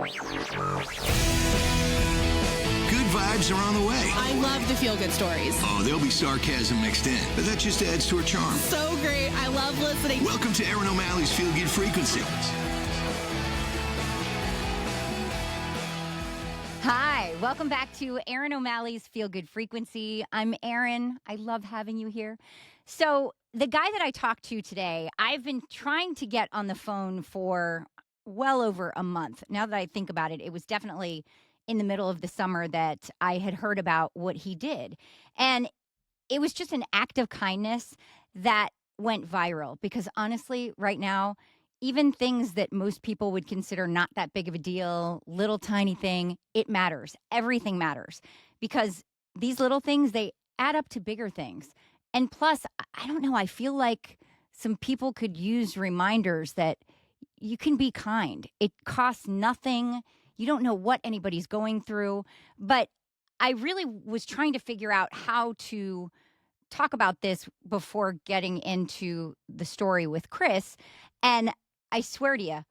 Good vibes are on the way. I love the feel-good stories. Oh, there'll be sarcasm mixed in, but that just adds to her charm. So great. I love listening. Welcome to Erin O'Malley's Feel Good Frequency. Hi, welcome back to Erin O'Malley's Feel Good Frequency. I'm Erin. I love having you here. So the guy that I talked to today, I've been trying to get on the phone for well over a month. Now that I think about it, it was definitely in the middle of the summer that I had heard about what he did. And it was just an act of kindness that went viral because honestly, right now, even things that most people would consider not that big of a deal, little tiny thing, it matters. Everything matters because these little things, they add up to bigger things. And plus, I don't know, I feel like some people could use reminders that you can be kind. It costs nothing. You don't know what anybody's going through. But I really was trying to figure out how to talk about this before getting into the story with Chris. And I swear to you,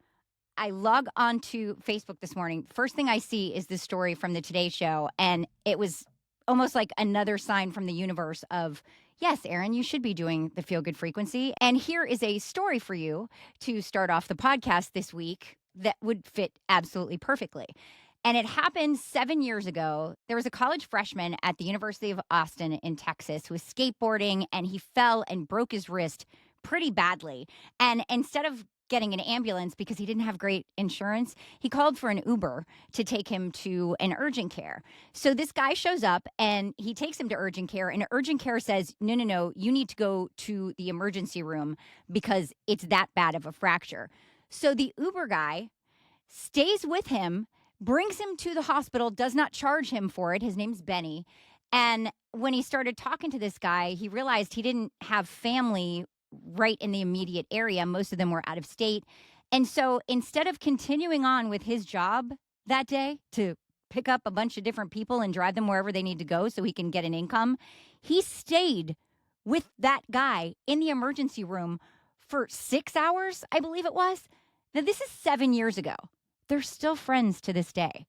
I log onto Facebook this morning. First thing I see is this story from the Today Show. And it was almost like another sign from the universe of, yes, Erin, you should be doing the Feel Good Frequency. And here is a story for you to start off the podcast this week that would fit absolutely perfectly. And it happened 7 years ago. There was a college freshman at the University of Austin in Texas who was skateboarding and he fell and broke his wrist pretty badly. And instead of getting an ambulance because he didn't have great insurance, he called for an Uber to take him to an urgent care. So this guy shows up and he takes him to urgent care, and urgent care says, no, you need to go to the emergency room because it's that bad of a fracture. So the Uber guy stays with him, brings him to the hospital, does not charge him for it. His name's Benny. And when he started talking to this guy, he realized he didn't have family right in the immediate area. Most of them were out of state. And so instead of continuing on with his job that day to pick up a bunch of different people and drive them wherever they need to go so he can get an income, he stayed with that guy in the emergency room for 6 hours, I believe it was. Now, this is 7 years ago. They're still friends to this day.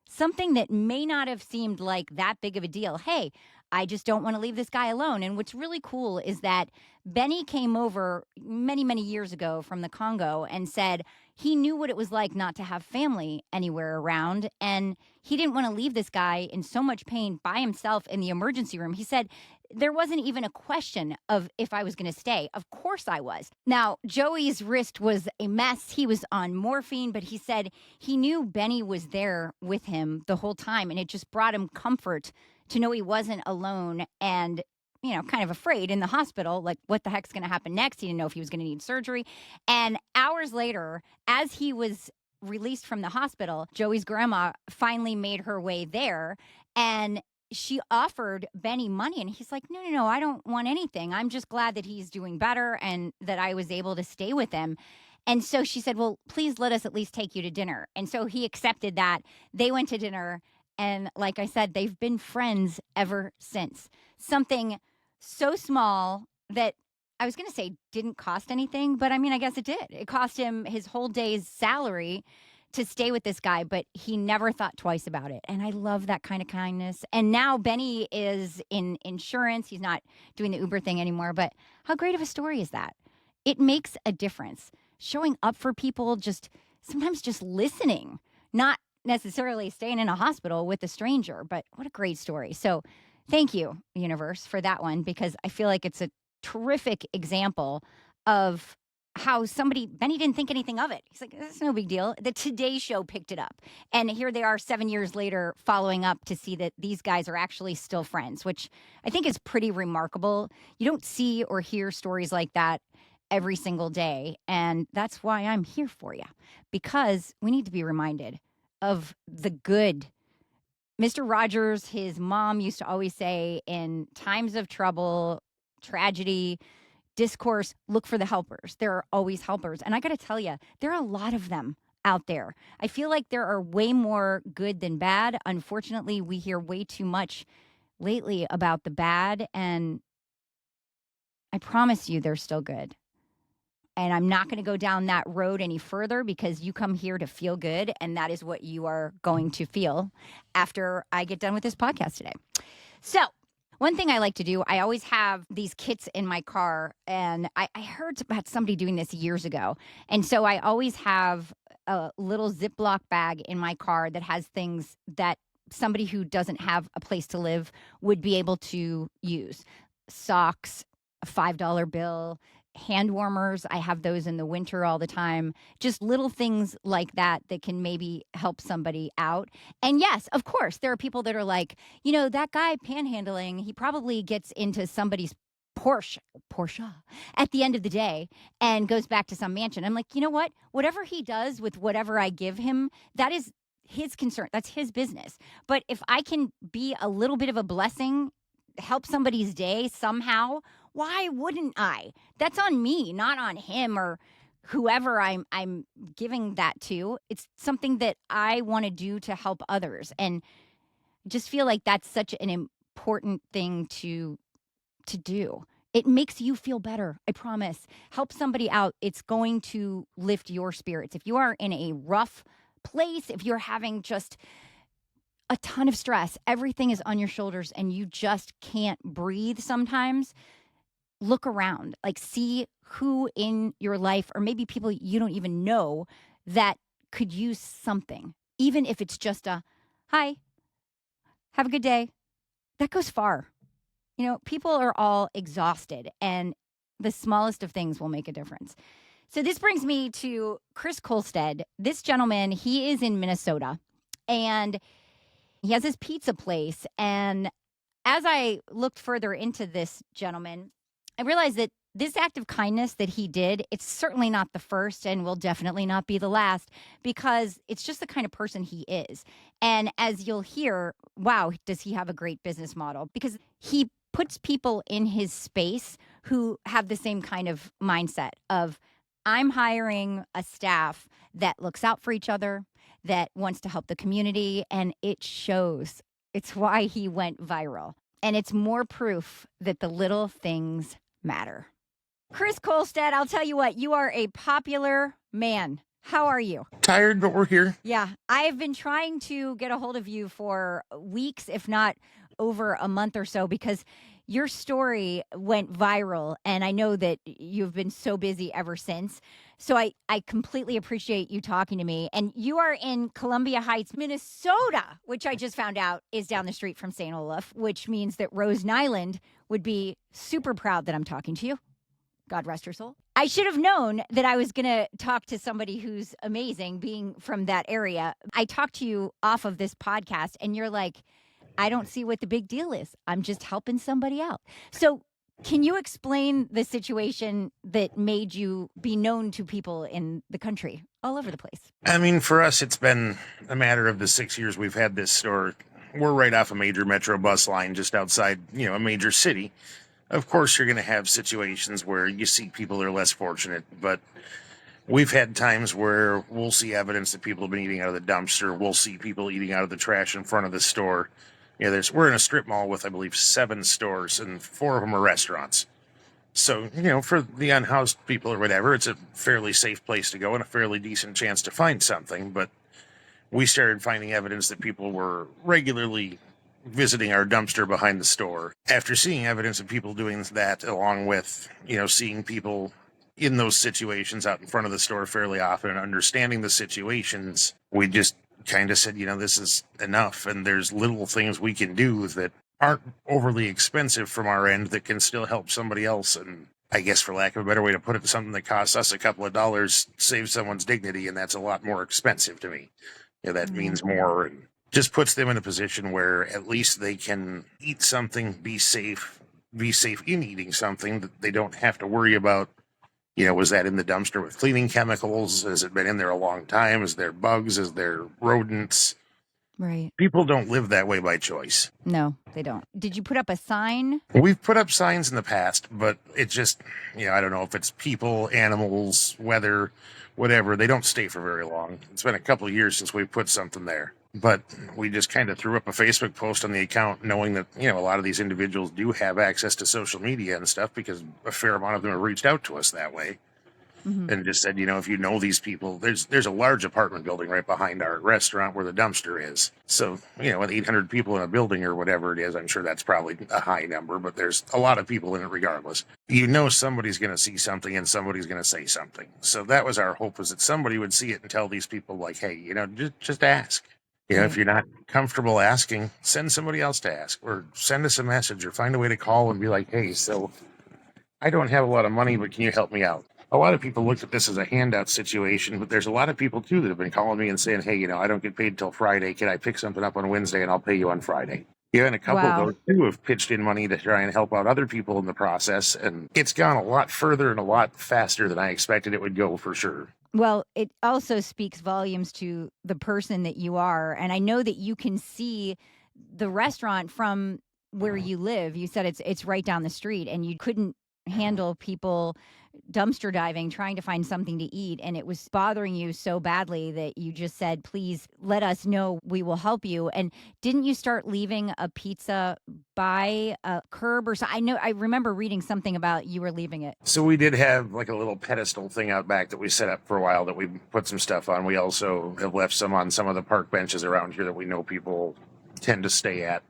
Something that may not have seemed like that big of a deal. Hey, I just don't want to leave this guy alone. And what's really cool is that Benny came over many, many years ago from the Congo and said he knew what it was like not to have family anywhere around. And he didn't want to leave this guy in so much pain by himself in the emergency room. He said there wasn't even a question of if I was going to stay. Of course I was. Now, Joey's wrist was a mess. He was on morphine, but he said he knew Benny was there with him the whole time. And it just brought him comfort to know he wasn't alone and, kind of afraid in the hospital, like what the heck's going to happen next? He didn't know if he was going to need surgery. And hours later, as he was released from the hospital, Joey's grandma finally made her way there and she offered Benny money. And he's like, no, I don't want anything. I'm just glad that he's doing better and that I was able to stay with him. And so she said, well, please let us at least take you to dinner. And so he accepted that. They went to dinner. And like I said, they've been friends ever since. Something so small that I was going to say didn't cost anything, but I mean, I guess it did. It cost him his whole day's salary to stay with this guy, but he never thought twice about it. And I love that kind of kindness. And now Benny is in insurance. He's not doing the Uber thing anymore, but how great of a story is that? It makes a difference. Showing up for people, sometimes just listening, not necessarily staying in a hospital with a stranger, but what a great story. So thank you, universe, for that one, because I feel like it's a terrific example of how Benny didn't think anything of it. He's like, it's no big deal. The Today Show picked it up. And here they are 7 years later following up to see that these guys are actually still friends, which I think is pretty remarkable. You don't see or hear stories like that every single day. And that's why I'm here for you, because we need to be reminded of the good. Mr. Rogers, his mom used to always say, in times of trouble, tragedy, discourse, look for the helpers. There are always helpers. And I got to tell you, there are a lot of them out there. I feel like there are way more good than bad. Unfortunately, we hear way too much lately about the bad. And I promise you, they're still good. And I'm not going to go down that road any further because you come here to feel good. And that is what you are going to feel after I get done with this podcast today. So, one thing I like to do, I always have these kits in my car. And I heard about somebody doing this years ago. And so I always have a little Ziploc bag in my car that has things that somebody who doesn't have a place to live would be able to use. Socks, a $5 bill, hand warmers. I have those in the winter all the time. Just little things like that that can maybe help somebody out. And yes, of course, there are people that are like, that guy panhandling, he probably gets into somebody's Porsche at the end of the day and goes back to some mansion. I'm like, you know what? Whatever he does with whatever I give him, that is his concern. That's his business. But if I can be a little bit of a blessing, help somebody's day somehow, why wouldn't I? That's on me, not on him or whoever I'm giving that to. It's something that I want to do to help others. And just feel like that's such an important thing to do. It makes you feel better. I promise. Help somebody out. It's going to lift your spirits. If you are in a rough place, if you're having just a ton of stress, everything is on your shoulders and you just can't breathe sometimes, look around, like see who in your life or maybe people you don't even know that could use something, even if it's just a hi, have a good day. That goes far. People are all exhausted and the smallest of things will make a difference. So this brings me to Chris Kolstad. This gentleman, he is in Minnesota and he has his pizza place. And as I looked further into this gentleman, I realized that this act of kindness that he did, it's certainly not the first and will definitely not be the last because it's just the kind of person he is. And as you'll hear, wow, does he have a great business model because he puts people in his space who have the same kind of mindset of I'm hiring a staff that looks out for each other, that wants to help the community, and it shows. It's why he went viral. And it's more proof that the little things matter. Chris Kolstad, I'll tell you what, you are a popular man. How are you? Tired, but we're here. Yeah, I've been trying to get a hold of you for weeks, if not over a month or so, because your story went viral, and I know that you've been so busy ever since. So I completely appreciate you talking to me. And you are in Columbia Heights, Minnesota, which I just found out is down the street from St. Olaf, which means that Rose Nyland would be super proud that I'm talking to you. God rest her soul. I should have known that I was going to talk to somebody who's amazing, being from that area. I talked to you off of this podcast, and you're like, I don't see what the big deal is. I'm just helping somebody out. So can you explain the situation that made you be known to people in the country all over the place? I mean, for us, it's been a matter of the 6 years we've had this store. We're right off a major metro bus line just outside, a major city. Of course, you're going to have situations where you see people that are less fortunate, but we've had times where we'll see evidence that people have been eating out of the dumpster. We'll see people eating out of the trash in front of the store. We're in a strip mall with, I believe, 7 stores, and 4 of them are restaurants. So, for the unhoused people or whatever, it's a fairly safe place to go and a fairly decent chance to find something. But we started finding evidence that people were regularly visiting our dumpster behind the store. After seeing evidence of people doing that, along with, seeing people in those situations out in front of the store fairly often and understanding the situations, we just kind of said, this is enough. And there's little things we can do that aren't overly expensive from our end that can still help somebody else. And I guess, for lack of a better way to put it, something that costs us a couple of dollars saves someone's dignity. And that's a lot more expensive to me. That means more and just puts them in a position where at least they can eat something, be safe in eating something, that they don't have to worry about. Was that in the dumpster with cleaning chemicals? Has it been in there a long time? Is there bugs? Is there rodents? Right. People don't live that way by choice. No, they don't. Did you put up a sign? We've put up signs in the past, but it just, I don't know if it's people, animals, weather, whatever. They don't stay for very long. It's been a couple of years since we put something there. But we just kind of threw up a Facebook post on the account knowing that, a lot of these individuals do have access to social media and stuff because a fair amount of them have reached out to us that way. Hmm. and just said, if you know these people, there's a large apartment building right behind our restaurant where the dumpster is. So, with 800 people in a building or whatever it is, I'm sure that's probably a high number, but there's a lot of people in it regardless. Somebody's going to see something and somebody's going to say something. So that was our hope, was that somebody would see it and tell these people, like, hey, just ask. If Right. you're not comfortable asking, send somebody else to ask, or send us a message, or find a way to call and be like, hey, so I don't have a lot of money, but can you help me out? A lot of people look at this as a handout situation, but there's a lot of people too that have been calling me and saying, hey, I don't get paid till Friday. Can I pick something up on Wednesday and I'll pay you on Friday? And a couple of Wow. those too have pitched in money to try and help out other people in the process. And it's gone a lot further and a lot faster than I expected it would go, for sure. Well, it also speaks volumes to the person that you are. And I know that you can see the restaurant from where you live. You said it's right down the street, and you couldn't handle people dumpster diving trying to find something to eat, and it was bothering you so badly that you just said, please let us know, we will help you. And didn't you start leaving a pizza by a curb or so? I remember reading something about you were leaving it. So we did have like a little pedestal thing out back that we set up for a while that we put some stuff on. We also have left some on some of the park benches around here that we know people tend to stay at.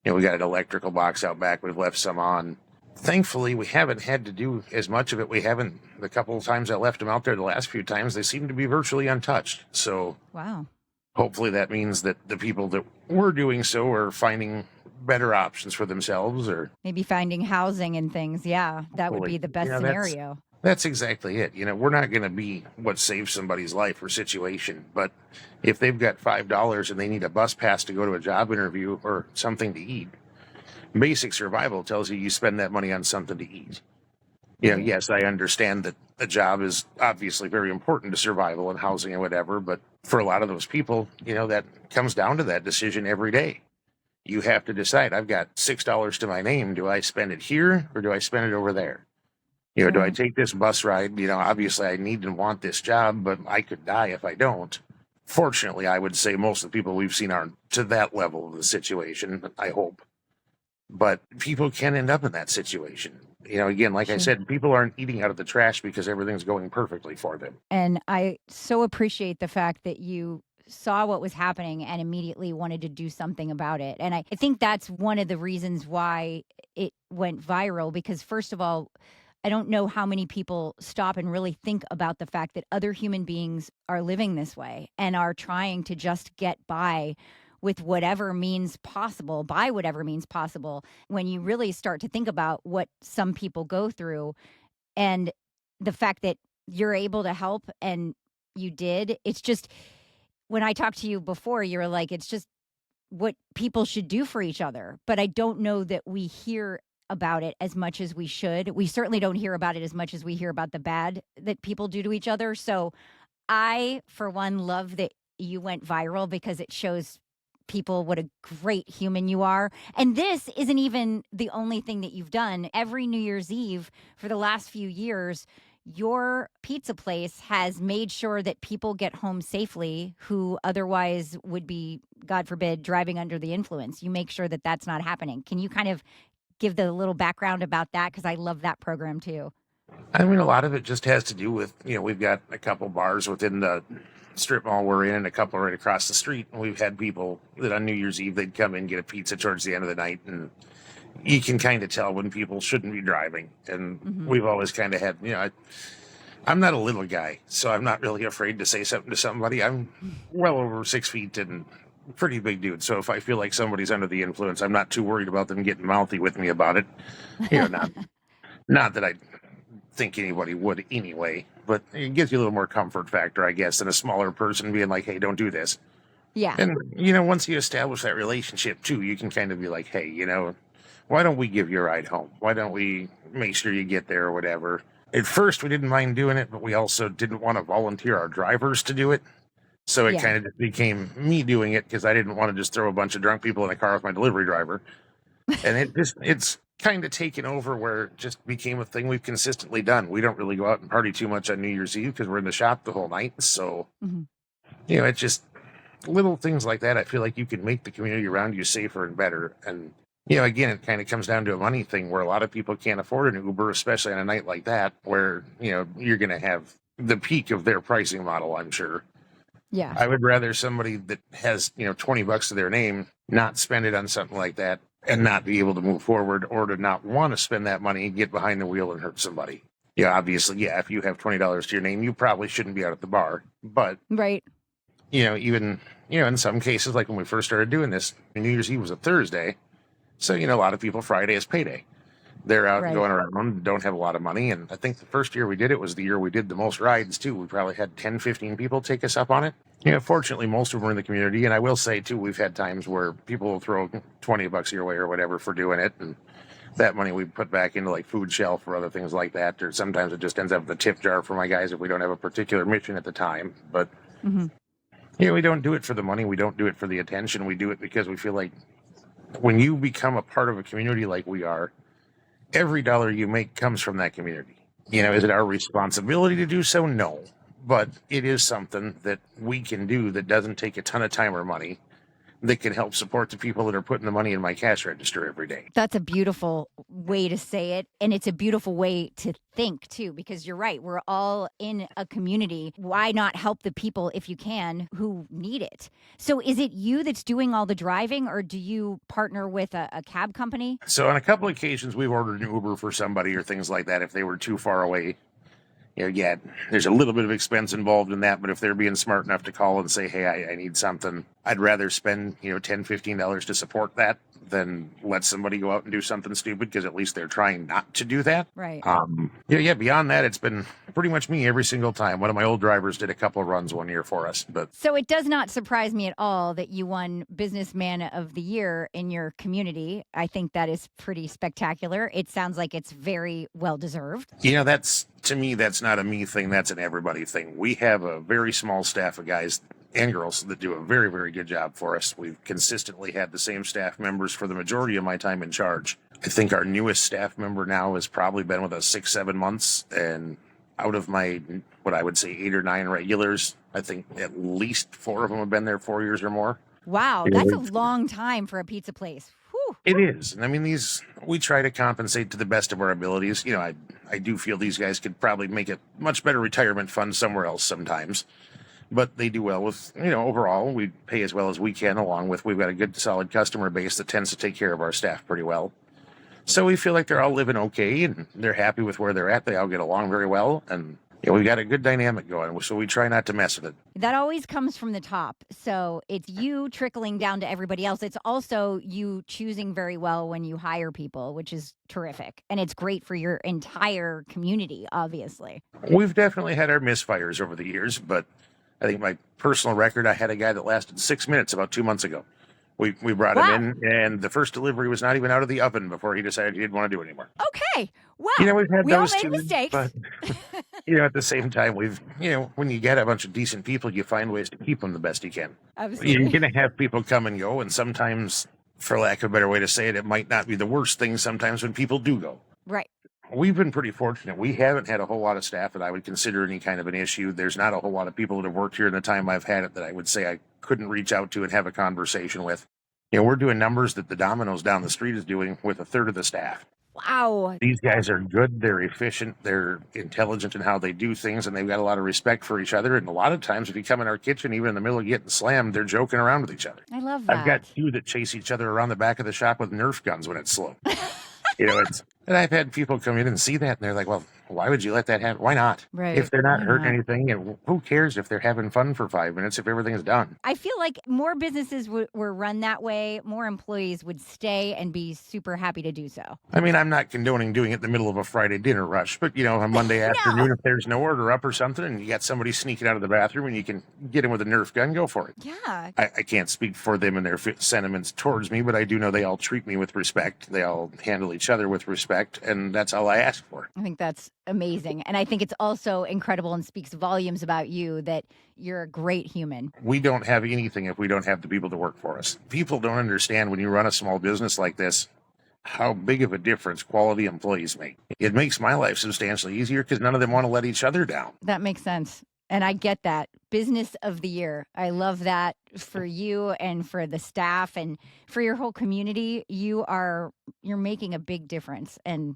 We got an electrical box out back we've left some on. Thankfully, we haven't had to do as much of it. We haven't, the couple of times I left them out there, the last few times, they seem to be virtually untouched. So Wow. hopefully that means that the people that were doing so are finding better options for themselves, or Maybe finding housing and things. Yeah, that would be the best scenario. That's exactly it. We're not going to be what saves somebody's life or situation, but if they've got $5 and they need a bus pass to go to a job interview or something to eat, basic survival tells you spend that money on something to eat. Yes, I understand that a job is obviously very important to survival and housing and whatever, but for a lot of those people, that comes down to that decision every day. You have to decide, I've got $6 to my name. Do I spend it here or do I spend it over there? Do I take this bus ride? Obviously I need and want this job, but I could die if I don't. Fortunately, I would say most of the people we've seen aren't to that level of the situation, I hope. But people can end up in that situation. Again, like I said, people aren't eating out of the trash because everything's going perfectly for them. And I so appreciate the fact that you saw what was happening and immediately wanted to do something about it. And I think that's one of the reasons why it went viral, because first of all, I don't know how many people stop and really think about the fact that other human beings are living this way and are trying to just get by with whatever means possible, by whatever means possible. When you really start to think about what some people go through and the fact that you're able to help and you did, it's just, when I talked to you before, you were like, it's just what people should do for each other. But I don't know that we hear about it as much as we should. We certainly don't hear about it as much as we hear about the bad that people do to each other. So I, for one, love that you went viral, because it shows people what a great human you are. And this isn't even the only thing that you've done. Every New Year's Eve for the last few years, your pizza place has made sure that people get home safely who otherwise would be, God forbid, driving under the influence. You make sure that that's not happening. Can you kind of give the little background about that? Because I love that program too. I mean, a lot of it just has to do with, we've got a couple bars within the strip mall we're in and a couple right across the street. And we've had people that on New Year's Eve, they'd come in, get a pizza towards the end of the night. And you can kind of tell when people shouldn't be driving. And we've always kind of had, I'm not a little guy, so I'm not really afraid to say something to somebody. I'm well over 6 feet and pretty big dude. So if I feel like somebody's under the influence, I'm not too worried about them getting mouthy with me about it. Not that I think anybody would anyway, but it gives you a little more comfort factor, I guess, than a smaller person being like, hey, don't do this. Yeah. And, once you establish that relationship too, you can kind of be like, hey, why don't we give you a ride home? Why don't we make sure you get there or whatever? At first, we didn't mind doing it, but we also didn't want to volunteer our drivers to do it. So it kind of just became me doing it, because I didn't want to just throw a bunch of drunk people in a car with my delivery driver. And it's kind of taken over where it just became a thing we've consistently done. We don't really go out and party too much on New Year's Eve because we're in the shop the whole night. So, it's just little things like that. I feel like you can make the community around you safer and better. And Again, it kind of comes down to a money thing where a lot of people can't afford an Uber, especially on a night like that, where, you're going to have the peak of their pricing model, I'm sure. Yeah. I would rather somebody that has, $20 to their name not spend it on something like that and not be able to move forward, or to not want to spend that money and get behind the wheel and hurt somebody. Obviously, if you have $20 to your name, you probably shouldn't be out at the bar. But, Right. even, in some cases, like when we first started doing this, New Year's Eve was a Thursday. So, a lot of people, Friday is payday. They're out Right. going around, don't have a lot of money. And I think the first year we did it was the year we did the most rides, too. We probably had 10, 15 people take us up on it. Fortunately, most of them are in the community. And I will say, too, we've had times where people will throw $20 your way or whatever for doing it. And that money we put back into like food shelf or other things like that. Or sometimes it just ends up in the tip jar for my guys if we don't have a particular mission at the time. But, we don't do it for the money. We don't do it for the attention. We do it because we feel like when you become a part of a community like we are, every dollar you make comes from that community. Is it our responsibility to do so? No. But it is something that we can do that doesn't take a ton of time or money, that can help support the people that are putting the money in my cash register every day. That's a beautiful way to say it. And it's a beautiful way to think, too, because you're right. We're all in a community. Why not help the people, if you can, who need it? So is it you that's doing all the driving, or do you partner with a cab company? So on a couple of occasions, we've ordered an Uber for somebody or things like that if they were too far away. There's a little bit of expense involved in that, but if they're being smart enough to call and say, hey, I need something, I'd rather spend, $10, $15 to support that than let somebody go out and do something stupid, because at least they're trying not to do that. Right. Beyond that, it's been pretty much me every single time. One of my old drivers did a couple of runs one year for us. But So it does not surprise me at all that you won Businessman of the Year in your community. I think that is pretty spectacular. It sounds like it's very well deserved. To me, that's not a me thing. That's an everybody thing. We have a very small staff of guys and girls that do a very, very good job for us. We've consistently had the same staff members for the majority of my time in charge. I think our newest staff member now has probably been with us 6-7 months. And out of my, what I would say, 8 or 9 regulars, I think at least 4 of them have been there 4 years or more. Wow, that's a long time for a pizza place. Whew. It is. And I mean, we try to compensate to the best of our abilities. I do feel these guys could probably make a much better retirement fund somewhere else sometimes. But they do well with, overall, we pay as well as we can, along with we've got a good, solid customer base that tends to take care of our staff pretty well. So we feel like they're all living okay and they're happy with where they're at. They all get along very well. And we've got a good dynamic going. So we try not to mess with it. That always comes from the top. So it's you trickling down to everybody else. It's also you choosing very well when you hire people, which is terrific. And it's great for your entire community, obviously. We've definitely had our misfires over the years, but I think my personal record, I had a guy that lasted 6 minutes about 2 months ago. We brought him in, and the first delivery was not even out of the oven before he decided he didn't want to do it anymore. Okay. Well, we've had we those all made too, mistakes. But, at the same time, when you get a bunch of decent people, you find ways to keep them the best you can. Absolutely. You're going to have people come and go, and sometimes, for lack of a better way to say it, it might not be the worst thing sometimes when people do go. Right. We've been pretty fortunate. We haven't had a whole lot of staff that I would consider any kind of an issue. There's not a whole lot of people that have worked here in the time I've had it that I would say I couldn't reach out to and have a conversation with. We're doing numbers that the Domino's down the street is doing with a third of the staff. Wow. These guys are good. They're efficient. They're intelligent in how they do things, and they've got a lot of respect for each other. And a lot of times, if you come in our kitchen, even in the middle of getting slammed, they're joking around with each other. I love that. I've got 2 that chase each other around the back of the shop with Nerf guns when it's slow. And I've had people come in and see that, and they're like, well, why would you let that happen? Why not? Right. If they're not Why hurting not? anything, and who cares if they're having fun for 5 minutes if everything's done? I feel like more businesses were run that way. More employees would stay and be super happy to do so. I mean, I'm not condoning doing it in the middle of a Friday dinner rush, but, a Monday afternoon, if there's no order up or something, and you got somebody sneaking out of the bathroom and you can get him with a Nerf gun, go for it. Yeah. I can't speak for them and their sentiments towards me, but I do know they all treat me with respect. They all handle each other with respect, and that's all I ask for. I think that's amazing. And I think it's also incredible and speaks volumes about you that you're a great human. We don't have anything if we don't have the people to work for us. People don't understand when you run a small business like this, how big of a difference quality employees make. It makes my life substantially easier because none of them want to let each other down. That makes sense. And I get that. Business of the year. I love that for you and for the staff and for your whole community. You're making a big difference. And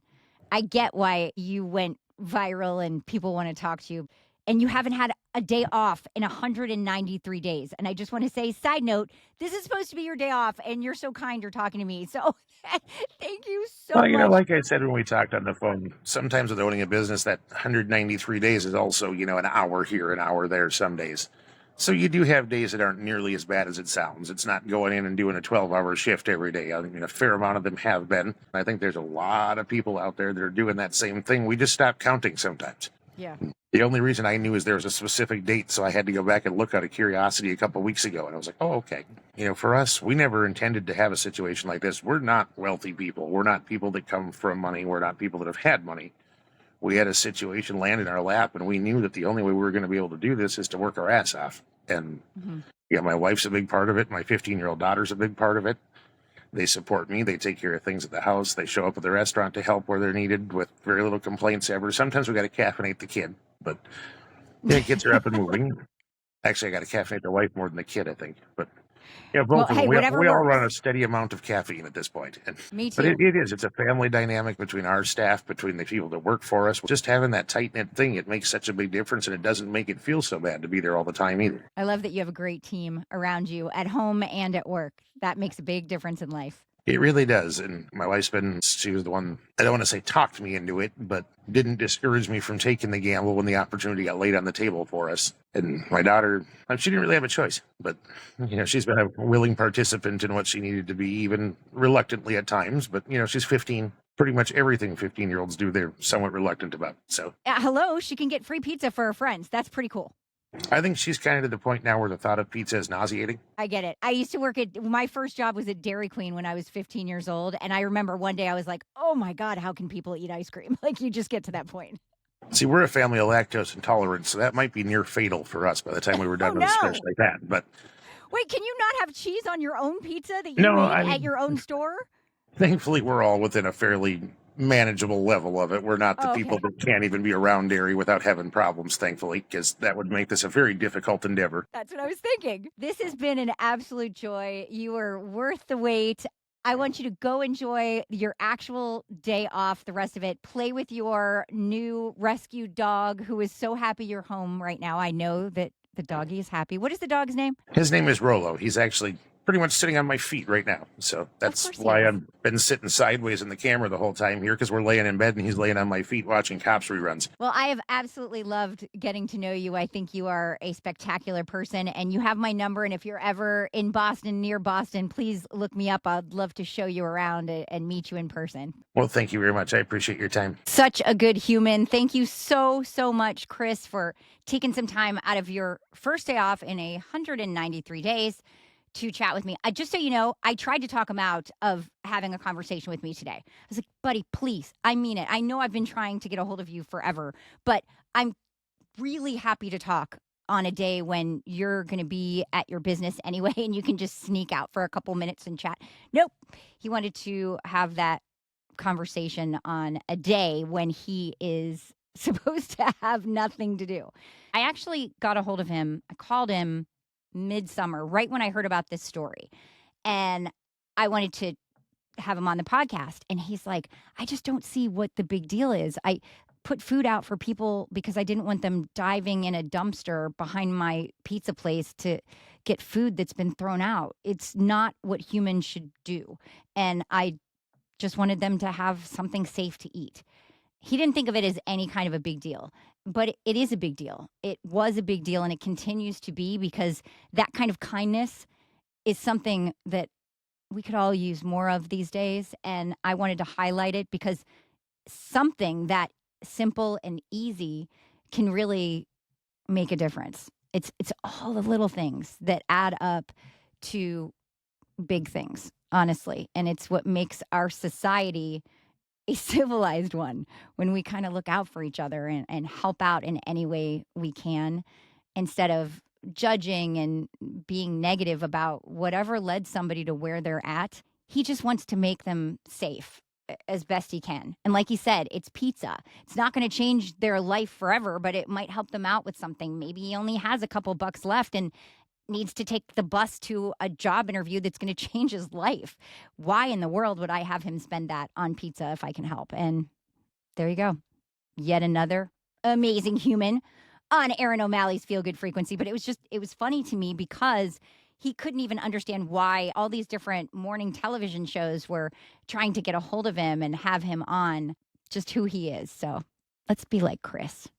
I get why you went viral and people want to talk to you. And you haven't had a day off in 193 days. And I just want to say, side note, this is supposed to be your day off, and you're so kind you're talking to me. So thank you so Well, much. like I said when we talked on the phone, sometimes with owning a business, that 193 days is also, an hour here, an hour there some days. So you do have days that aren't nearly as bad as it sounds. It's not going in and doing a 12-hour shift every day. I mean, a fair amount of them have been. I think there's a lot of people out there that are doing that same thing. We just stop counting sometimes. Yeah. The only reason I knew is there was a specific date, so I had to go back and look out of curiosity a couple of weeks ago, and I was like, oh, okay. For us, we never intended to have a situation like this. We're not wealthy people. We're not people that come from money. We're not people that have had money. We had a situation land in our lap, and we knew that the only way we were going to be able to do this is to work our ass off. And my wife's a big part of it. My 15-year-old daughter's a big part of it. They support me. They take care of things at the house. They show up at the restaurant to help where they're needed with very little complaints ever. Sometimes we got to caffeinate the kid, but it gets her up and moving. Actually, I got to caffeinate the wife more than the kid, I think. But both Well, of them. hey, whatever We all works. run a steady amount of caffeine at this point. Me But too. it is. It's a family dynamic between our staff, between the people that work for us. Just having that tight-knit thing, it makes such a big difference, and it doesn't make it feel so bad to be there all the time either. I love that you have a great team around you at home and at work. That makes a big difference in life. It really does. And my wife's she was the one, I don't want to say talked me into it, but didn't discourage me from taking the gamble when the opportunity got laid on the table for us. And my daughter, she didn't really have a choice, but, she's been a willing participant in what she needed to be, even reluctantly at times. But, she's 15. Pretty much everything 15-year-olds do, they're somewhat reluctant about. So, Hello, she can get free pizza for her friends. That's pretty cool. I think she's kind of to the point now where the thought of pizza is nauseating. I get it. I used to work my first job was at Dairy Queen when I was 15 years old. And I remember one day I was like, oh my God, how can people eat ice cream? Like, you just get to that point. See, we're a family of lactose intolerant, so that might be near fatal for us by the time we were done with a stretch like that. But wait, can you not have cheese on your own pizza that you No, make I mean- at your own store? thankfully, we're all within a fairly manageable level of it. We're not the Okay. people that can't even be around dairy without having problems, thankfully, because that would make this a very difficult endeavor. That's what I was thinking. This has been an absolute joy. You are worth the wait. I want you to go enjoy your actual day off, the rest of it. Play with your new rescued dog who is so happy you're home right now. I know that the doggy is happy. What is the dog's name? His name is Rolo. He's actually pretty much sitting on my feet right now. So that's course he why is. I've been sitting sideways in the camera the whole time here, because we're laying in bed and he's laying on my feet watching Cops reruns. Well, I have absolutely loved getting to know you. I think you are a spectacular person, and you have my number. And if you're ever in Boston, near Boston, please look me up. I'd love to show you around and meet you in person. Well, thank you very much. I appreciate your time. Such a good human. Thank you so, so much, Chris, for taking some time out of your first day off in 193 days to chat with me. Just so you know, I tried to talk him out of having a conversation with me today. I was like, buddy, please, I mean it. I know I've been trying to get a hold of you forever, but I'm really happy to talk on a day when you're going to be at your business anyway, and you can just sneak out for a couple minutes and chat. Nope. He wanted to have that conversation on a day when he is supposed to have nothing to do. I actually got a hold of him. I called him midsummer, right when I heard about this story. And I wanted to have him on the podcast. And he's like, I just don't see what the big deal is. I put food out for people because I didn't want them diving in a dumpster behind my pizza place to get food that's been thrown out. It's not what humans should do. And I just wanted them to have something safe to eat. He didn't think of it as any kind of a big deal, but it is a big deal. It was a big deal, and it continues to be, because that kind of kindness is something that we could all use more of these days. And I wanted to highlight it because something that simple and easy can really make a difference. It's all the little things that add up to big things, honestly. And it's what makes our society a civilized one, when we kind of look out for each other and help out in any way we can, instead of judging and being negative about whatever led somebody to where they're at. He just wants to make them safe. as best he can. And like he said, it's pizza. It's not going to change their life forever, but it might help them out with something. Maybe he only has a couple bucks left and needs to take the bus to a job interview that's going to change his life. Why in the world would I have him spend that on pizza if I can help? And there you go. Yet another amazing human on Erin O'Malley's Feel Good Frequency. But it was funny to me because he couldn't even understand why all these different morning television shows were trying to get a hold of him and have him on, just who he is. So let's be like Chris.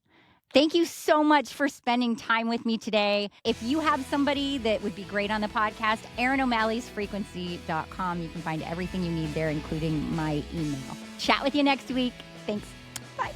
Thank you so much for spending time with me today. If you have somebody that would be great on the podcast, ErinO'Malley'sFrequency.com. You can find everything you need there, including my email. Chat with you next week. Thanks. Bye.